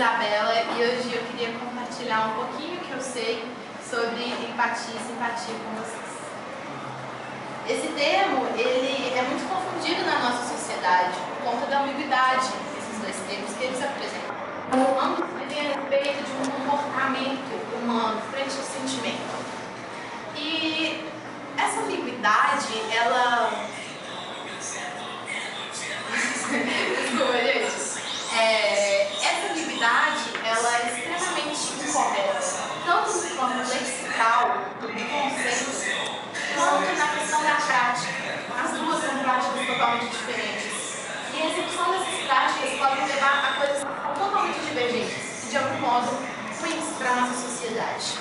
Isabela e hoje eu queria compartilhar um pouquinho que eu sei sobre empatia e simpatia com vocês. Esse termo, ele é muito confundido na nossa sociedade por conta da ambiguidade desses dois termos que eles apresentam. Ambos dizem a respeito de um comportamento humano frente ao sentimento. E essa ambiguidade, ela... Desculpa, gente. Essa ambiguidade, ela é extremamente incorreta, tanto no plano lexical, do conceito, quanto na questão da prática. As duas são práticas totalmente diferentes. E a execução dessas práticas pode levar a coisas totalmente divergentes e, de algum modo, ruins para a nossa sociedade.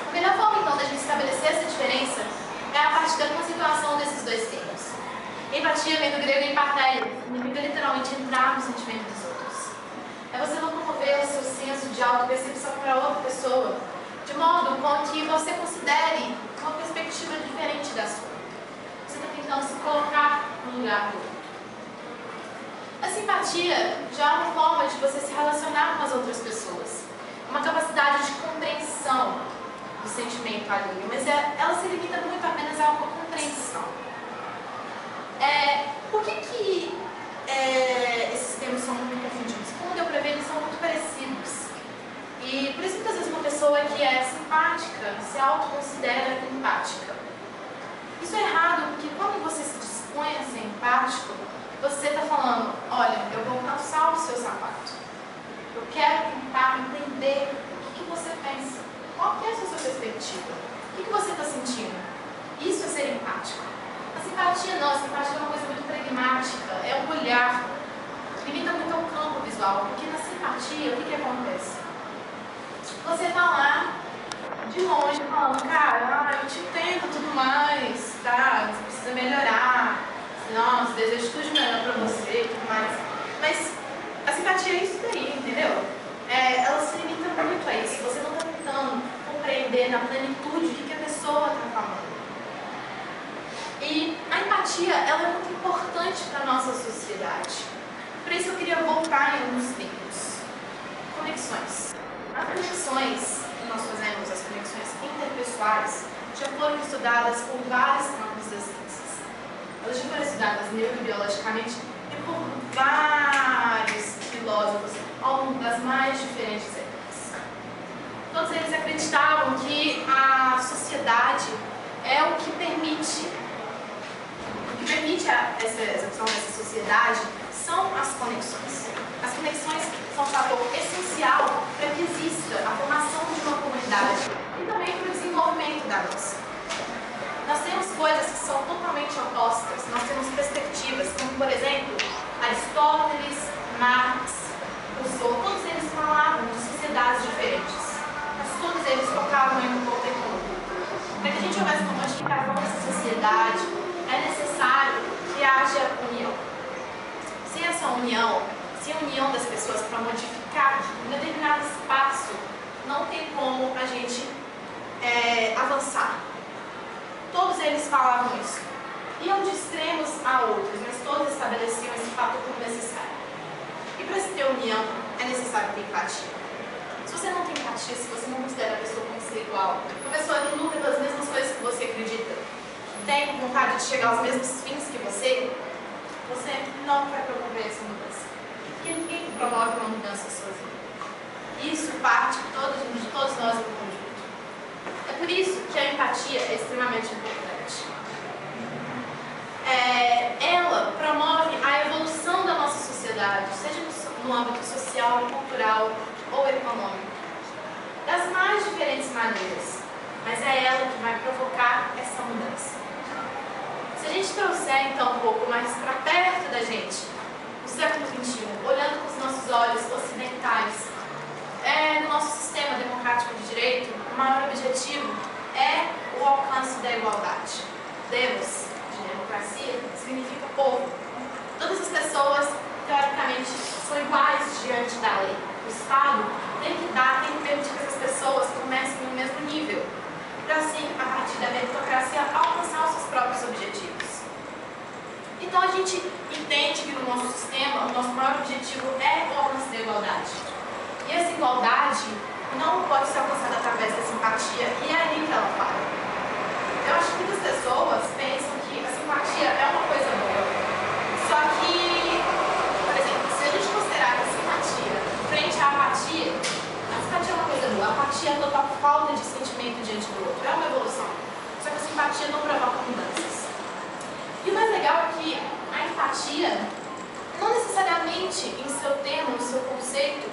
A melhor forma, então, da gente estabelecer essa diferença é a partir da conceituação desses dois termos. Empatia vem do grego empatheia, que significa literalmente entrar no sentimento dos outros. É você não promover o seu senso de auto-percepção para outra pessoa, de modo com que você considere uma perspectiva diferente da sua. Você está tentando se colocar no lugar do outro. A simpatia já é uma forma de você se relacionar com as outras pessoas. Uma capacidade de compreensão do sentimento alheio, mas ela se limita muito apenas a uma compreensão. Por que esses termos são muito confundidos? Como deu para ver, eles são muito parecidos. E por isso, muitas vezes, uma pessoa que é simpática se autoconsidera empática. Isso é errado, porque quando você se dispõe a ser empático, você está falando, olha, eu vou calçar o seu sapato. Eu quero tentar entender o que você pensa. Qual que é a sua perspectiva? O que você está sentindo? Isso é ser empático. A simpatia não, a simpatia é uma coisa muito pragmática, é um olhar, limita muito ao campo visual, porque na simpatia, o que acontece? Você está lá, de longe, falando, cara, eu te entendo tudo mais, tá? Você precisa melhorar, nossa, desejo tudo de melhor pra você e tudo mais. Mas a simpatia é isso daí, entendeu? Ela se limita muito a isso. Você não está tentando compreender na plenitude o que a pessoa está falando. E a empatia, ela é muito importante para a nossa sociedade. Por isso eu queria voltar em alguns termos. Conexões. As conexões que nós fazemos, as conexões interpessoais, já foram estudadas por vários campos das ciências. Elas já foram estudadas neurobiologicamente e por vários filósofos ao longo das mais diferentes épocas. Todos eles acreditavam que a sociedade é o que permite essa execução dessa sociedade são as conexões. As conexões são um fator essencial para que exista a formação de uma comunidade e também para o desenvolvimento da nossa. Nós temos coisas que são totalmente opostas, nós temos perspectivas, como por exemplo, Aristóteles, Marx, Rousseau, todos eles falavam de sociedades diferentes, mas todos eles tocavam em um ponto em comum. Para que a gente houvesse uma modificação dessa sociedade, é necessário que haja união. Sem essa união, sem a união das pessoas para modificar um determinado espaço, não tem como a gente avançar. Todos eles falavam isso. Iam de extremos a outros, mas todos estabeleciam esse fato como necessário. E para se ter união, é necessário ter empatia. Se você não tem empatia, se você não considera a pessoa como ser igual, uma pessoa que luta pelas mesmas coisas que você acredita, tem vontade de chegar aos mesmos fins que você não vai promover essa mudança. Porque ninguém promove uma mudança sozinho. Isso parte de todos nós em conjunto. É por isso que a empatia é extremamente importante. Ela promove a evolução da nossa sociedade, seja no âmbito social, cultural ou econômico, das mais diferentes maneiras. Mas é ela que vai provocar essa mudança. Se a gente trouxer, então, um pouco mais para perto da gente, no século XXI, olhando com os nossos olhos ocidentais, no nosso sistema democrático de direito, o maior objetivo é o alcance da igualdade. Demos, de democracia, significa povo. Todas as pessoas, teoricamente, são iguais diante da lei. O Estado tem que permitir que essas pessoas comecem no mesmo nível, para assim, a partir da meritocracia, alcançar os seus próprios objetivos. Então a gente entende que no nosso sistema, o nosso maior objetivo é o alcance da igualdade. E essa igualdade não pode ser alcançada através da simpatia, e é aí que ela fala. Eu acho que muitas pessoas pensam que a simpatia é uma coisa boa. Só que, por exemplo, se a gente considerar que a simpatia frente à apatia, a simpatia é uma coisa boa. A apatia é a total falta de sentimento diante do outro. É uma evolução. Só que a simpatia não provoca mudanças. E o mais legal é que a empatia, não necessariamente em seu termo, no seu conceito,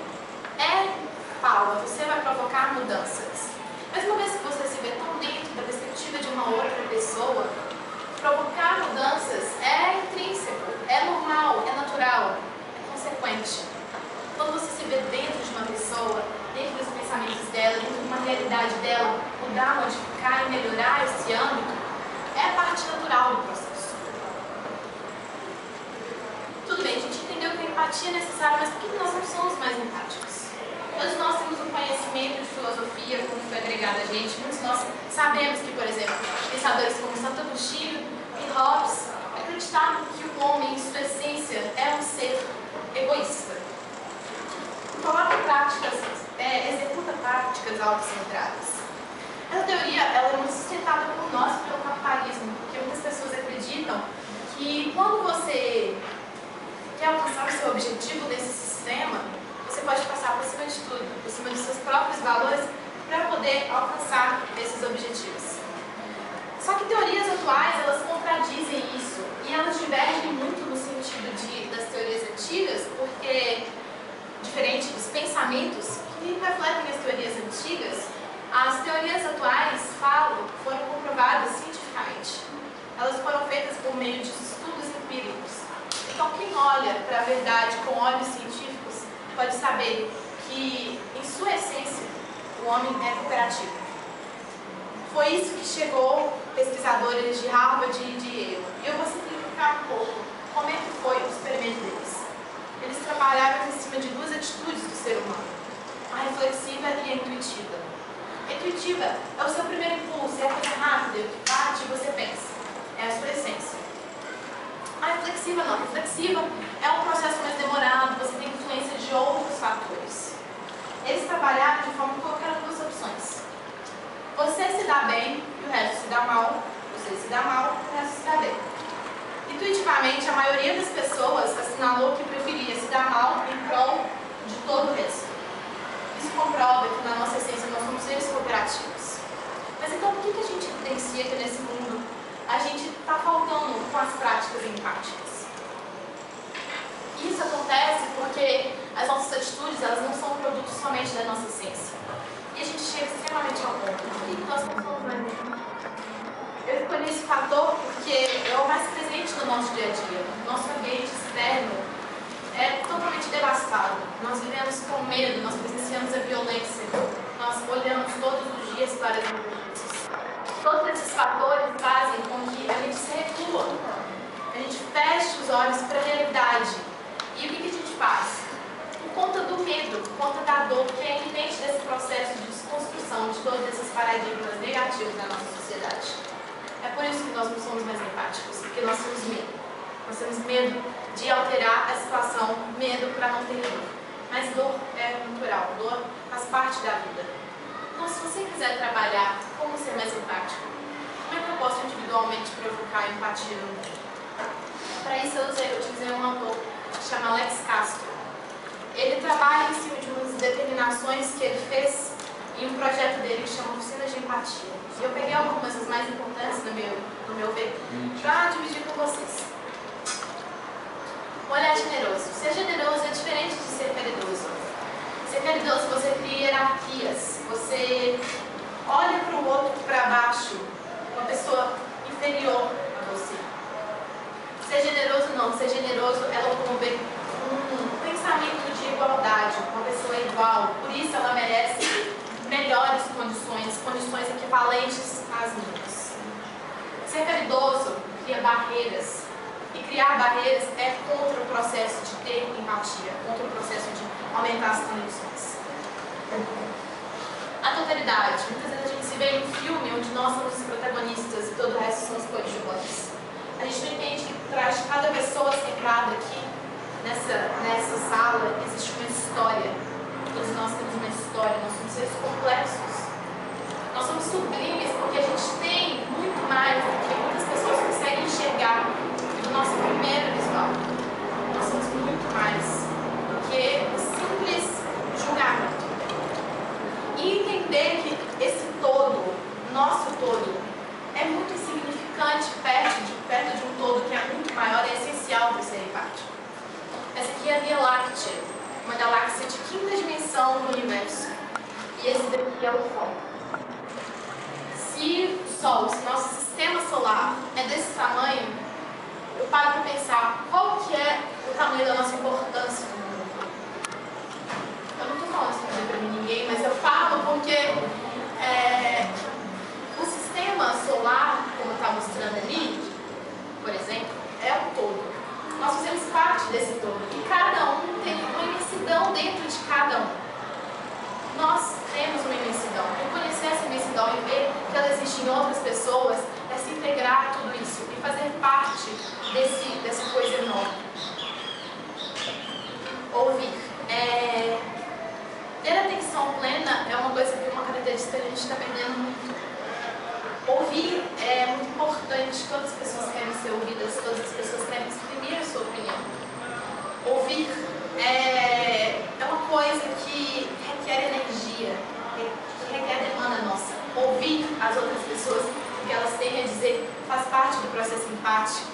fala, você vai provocar mudanças. Mas uma vez que você se vê tão dentro da perspectiva de uma outra pessoa, provocar mudanças é intrínseco, é normal, é natural, é consequente. Quando você se vê dentro de uma pessoa, dentro dos pensamentos dela, dentro de uma realidade dela, mudar, modificar e melhorar esse âmbito, é parte natural do processo. Tudo bem, a gente entendeu que a empatia é necessária, mas por que nós não somos mais empáticos? Todos nós temos um conhecimento de filosofia, como foi agregado a gente. Muitos de nós sabemos que, por exemplo, pensadores como Santo Agostinho e Hobbes acreditavam que o homem, em sua essência, é um ser egoísta. Coloca práticas, executa práticas autocentradas. Essa teoria ela é muito sustentada por nós e pelo capitalismo, porque muitas pessoas acreditam que quando você quer alcançar o seu objetivo desse sistema, você pode passar por cima de tudo, por cima dos seus próprios valores, para poder alcançar esses objetivos. Só que teorias atuais, elas contradizem isso, e elas divergem muito no sentido das teorias antigas, porque, diferente dos pensamentos que refletem as teorias antigas, as teorias atuais foram comprovadas cientificamente. Elas foram feitas por meio de estudos empíricos. Então, quem olha para a verdade com olhos científicos pode saber que, em sua essência, o homem é cooperativo. Foi isso que chegou pesquisadores de Harvard e de Yale. E eu vou simplificar um pouco como é que foi o experimento deles. Eles trabalharam em cima de duas atitudes do ser humano, a reflexiva e a intuitiva. A intuitiva é o seu primeiro impulso, é a coisa rápida, que bate e você pensa. É a sua essência. A reflexiva não. A reflexiva é um processo mais demorado, você tem influência de outros fatores. Eles trabalharam de forma que colocaram duas opções. Você se dá bem e o resto se dá mal. Você se dá mal e o resto se dá bem. Intuitivamente, a maioria das pessoas assinalou que preferia se dar mal em prol de todo o resto. Isso comprova que na nossa essência nós somos seres cooperativos. Mas então por que a gente evidencia que nesse mundo a gente está faltando com as práticas empáticas? Isso acontece porque as nossas atitudes elas não são produtos somente da nossa essência. E a gente chega extremamente ao ponto. Por que nós não somos mais empáticos? Eu escolhi esse fator porque é o mais presente no nosso dia a dia. Nosso ambiente externo é totalmente devastado. Nós vivemos com medo, nós presenciamos a violência, nós olhamos todos os dias para as notícias. Todos esses fatores fazem com que a gente se recua, a gente feche os olhos para a realidade. E o que a gente faz? Por conta do medo, por conta da dor, que é inerente desse processo de desconstrução de todos esses paradigmas negativos da nossa sociedade. É por isso que nós não somos mais empáticos, porque nós temos medo. Nós temos medo de alterar a situação, medo para não ter dor. Mas dor é natural, dor faz parte da vida. Então, se você quiser trabalhar como ser mais empático, como é que eu posso individualmente provocar empatia no mundo? Para isso, eu utilizei um autor que se chama Alex Castro. Ele trabalha em cima de umas determinações que ele fez em um projeto dele que chama Oficina de Empatia. E eu peguei algumas das mais importantes no meu ver para dividir com vocês. O olhar generoso. Ser generoso é diferente de ser caridoso. Ser caridoso você cria hierarquias. Você olha para o outro para baixo, uma pessoa inferior a você. Ser generoso não. Ser generoso é promover um pensamento de igualdade, uma pessoa igual. Por isso ela merece melhores condições equivalentes às minhas. Ser caridoso cria barreiras. E criar barreiras é contra o processo de ter empatia, contra o processo de aumentar as condições. A totalidade. Muitas vezes a gente se vê em um filme onde nós somos os protagonistas e todo o resto são os coadjuvantes. A gente não entende que por trás de cada pessoa sentada aqui nessa sala existe uma história. Todos nós Voyager, uma galáxia de quinta dimensão do universo. E esse daqui é o Sol. Se o Sol, se nosso sistema solar é desse tamanho, eu paro para pensar qual que é o tamanho da nossa importância no mundo. Eu não estou falando isso para ninguém, mas eu falo porque o sistema solar, como está mostrando ali, por exemplo, é um todo. Nós fazemos parte desse todo. E cada um tem uma imensidão dentro de cada um. Nós temos uma imensidão. Reconhecer essa imensidão e ver que ela existe em outras pessoas é se integrar a tudo isso e fazer parte dessa coisa enorme. Ouvir. Ter atenção plena é uma característica que a gente está perdendo muito. Ouvir é muito importante. Todas as pessoas querem ser ouvidas, todas as pessoas querem exprimir a sua opinião. Ouvir é uma coisa que requer energia, que requer demanda nossa. Ouvir as outras pessoas, o que elas têm a dizer, faz parte do processo empático.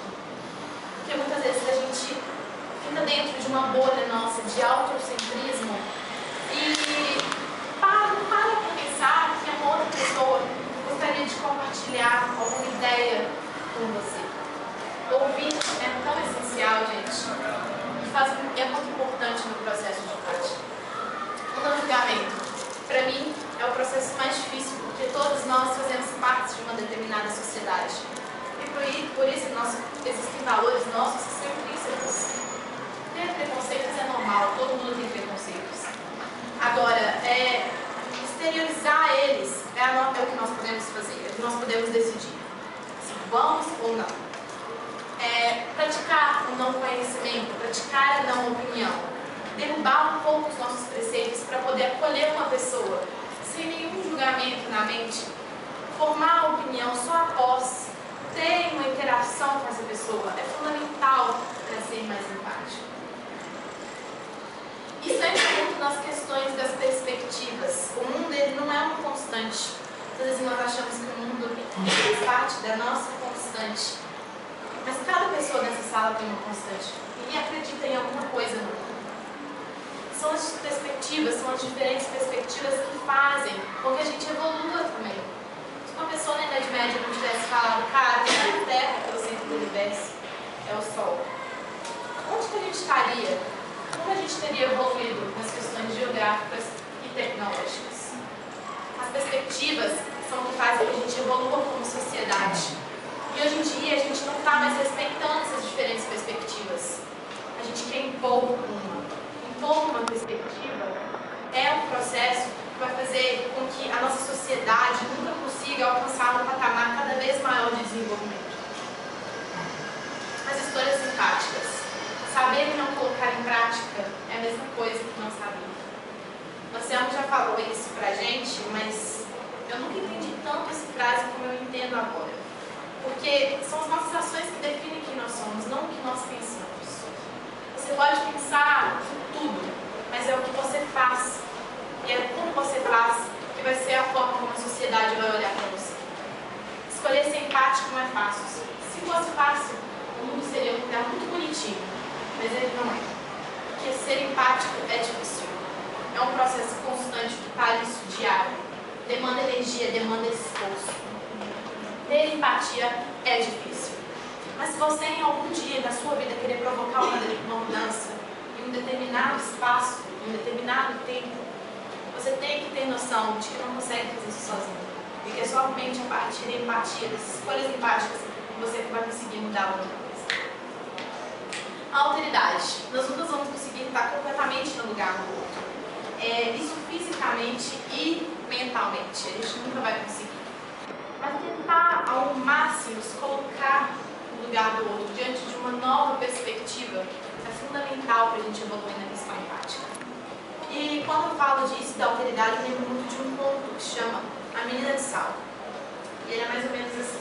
Porque muitas vezes a gente fica dentro de uma bolha nossa de autocentrismo e não para para pensar que uma outra pessoa gostaria de compartilhar alguma ideia com você. Ouvir é tão essencial, gente. É muito importante no processo de empática. O não julgamento, para mim, é o processo mais difícil, porque todos nós fazemos parte de uma determinada sociedade. E por isso existem valores nossos que são intrínsecos. Ter preconceitos é normal, todo mundo tem preconceitos. Agora, exteriorizar eles é o que nós podemos fazer, é o que nós podemos decidir. Se vamos ou não. Praticar o não conhecimento, praticar a não opinião, derrubar um pouco os nossos preceitos para poder acolher uma pessoa sem nenhum julgamento na mente, formar a opinião só após ter uma interação com essa pessoa é fundamental para ser mais empático. Isso entra muito nas questões das perspectivas. O mundo ele não é uma constante. Às vezes nós achamos que o mundo faz parte da nossa constante. Mas cada pessoa nessa sala tem uma constante. Ninguém acredita em alguma coisa no mundo. São as perspectivas, são as diferentes perspectivas que fazem com que a gente evolua também. Se uma pessoa na Idade Média não tivesse falado, cara, a Terra é o centro do universo, é o Sol, onde que a gente estaria? Como a gente teria evoluído nas questões geográficas e tecnológicas? As perspectivas são o que fazem que a gente evolua como sociedade. E hoje em dia a gente não está mais respeitando essas diferentes perspectivas. A gente quer impor uma. Impor uma perspectiva é um processo que vai fazer com que a nossa sociedade nunca consiga alcançar um patamar cada vez maior de desenvolvimento. As escolhas empáticas. Saber e não colocar em prática é a mesma coisa que não saber. O Marcelo já falou isso pra gente, mas eu nunca entendi tanto essa frase como eu entendo agora. Porque são as nossas ações que definem quem nós somos, não o que nós pensamos. Você pode pensar em tudo, mas é o que você faz. E é como você faz que vai ser a forma como a sociedade vai olhar para você. Escolher ser empático não é fácil. Se fosse fácil, o mundo seria um lugar muito bonitinho. Mas ele não é. Porque ser empático é difícil. É um processo constante, vitalício, diário. Demanda energia, demanda esforço. Ter empatia é difícil. Mas se você em algum dia da sua vida querer provocar uma mudança em um determinado espaço, em um determinado tempo, você tem que ter noção de que não consegue fazer isso sozinho. E que é somente a partir da empatia, das escolhas empáticas, que você vai conseguir mudar alguma coisa. A alteridade. Nós nunca vamos conseguir estar completamente no lugar do outro. Isso fisicamente e mentalmente. A gente nunca vai conseguir. Mas tentar ao máximo se colocar no lugar do outro, diante de uma nova perspectiva, é fundamental para a gente evoluir na questão empática. E quando eu falo disso, da alteridade, eu lembro muito de um conto que chama A Menina de Sal. E ele é mais ou menos assim.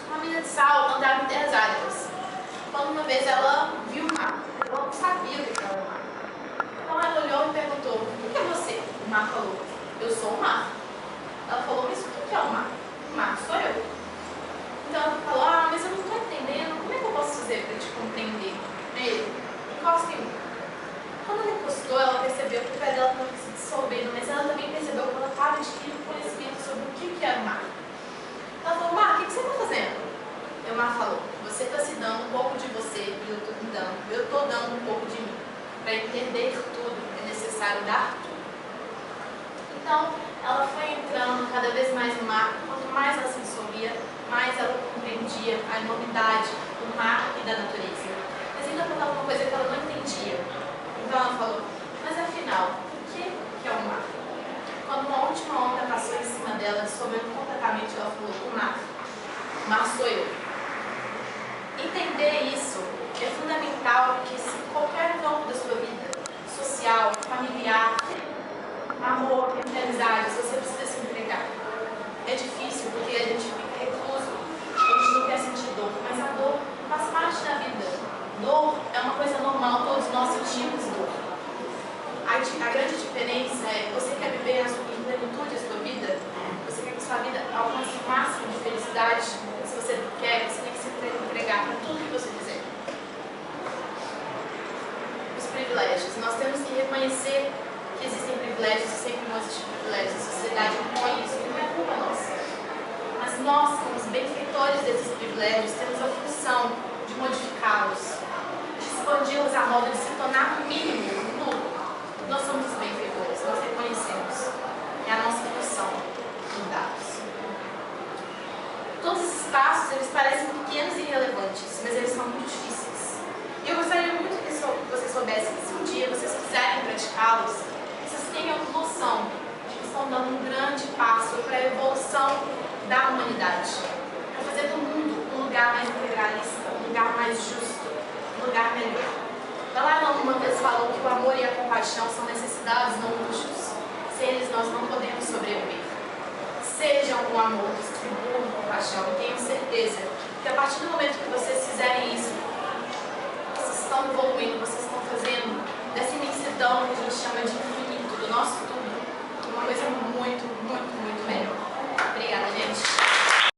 Uma menina de sal andava em terras áridas. Quando uma vez ela viu o mar, ela não sabia o que era o mar. Então ela olhou e perguntou, o que é você? O mar falou, eu sou o mar. Ela falou, mas o que é o mar? O mar sou eu. Então ela falou, mas eu não estou entendendo, como é que eu posso fazer para te compreender? Ele, encosta em mim. Quando absorvendo, mas ela também percebeu que ela estava adquirindo conhecimento sobre o que era o mar. Ela falou, Mar, o que você está fazendo? E o Mar falou, você está se dando um pouco de você e eu estou me dando. Eu estou dando um pouco de mim. Para entender tudo, é necessário dar tudo. Então, ela foi entrando cada vez mais no mar. Quanto mais ela se absorvia, mais ela compreendia a enormidade do mar e da natureza. Mas ainda faltava uma coisa que ela não entendia. Então ela falou, mas afinal, o que é o mar? Quando uma última onda passou em cima dela, dissolvendo completamente, ela falou, o mar sou eu. Entender isso é fundamental, porque se qualquer campo da sua vida, social, familiar, amor, amizade, você precisa se entregar. É difícil porque a gente fica recluso, a gente não quer sentir dor, mas a dor faz parte da vida. Dor é uma coisa normal, todos nós sentimos dor. A grande diferença é que você quer viver em plenitude a sua vida, você quer que sua vida alcance o máximo de felicidade. Se você quer, você tem que se entregar para tudo que você fizer. Os privilégios. Nós temos que reconhecer que existem privilégios e sempre vão existir privilégios. A sociedade impõe isso, não é culpa nossa. Mas nós, como os benfeitores desses privilégios, temos a função de modificá-los, de expandi-los a modo de se tornar mínimo em tudo. Nós somos os benfeitores, nós reconhecemos. É a nossa função mudá-los. Todos esses passos, eles parecem pequenos e irrelevantes, mas eles são muito difíceis. E eu gostaria muito que vocês soubessem que se um dia vocês quiserem praticá-los, vocês tenham noção de que estão dando um grande passo para a evolução da humanidade, para fazer do mundo um lugar mais integralista, um lugar mais justo, um lugar melhor. Dalai Lama uma vez falou que o amor e a compaixão são necessidades, não luxos. Sem eles nós não podemos sobreviver. Sejam o amor, distribuam compaixão e tenham certeza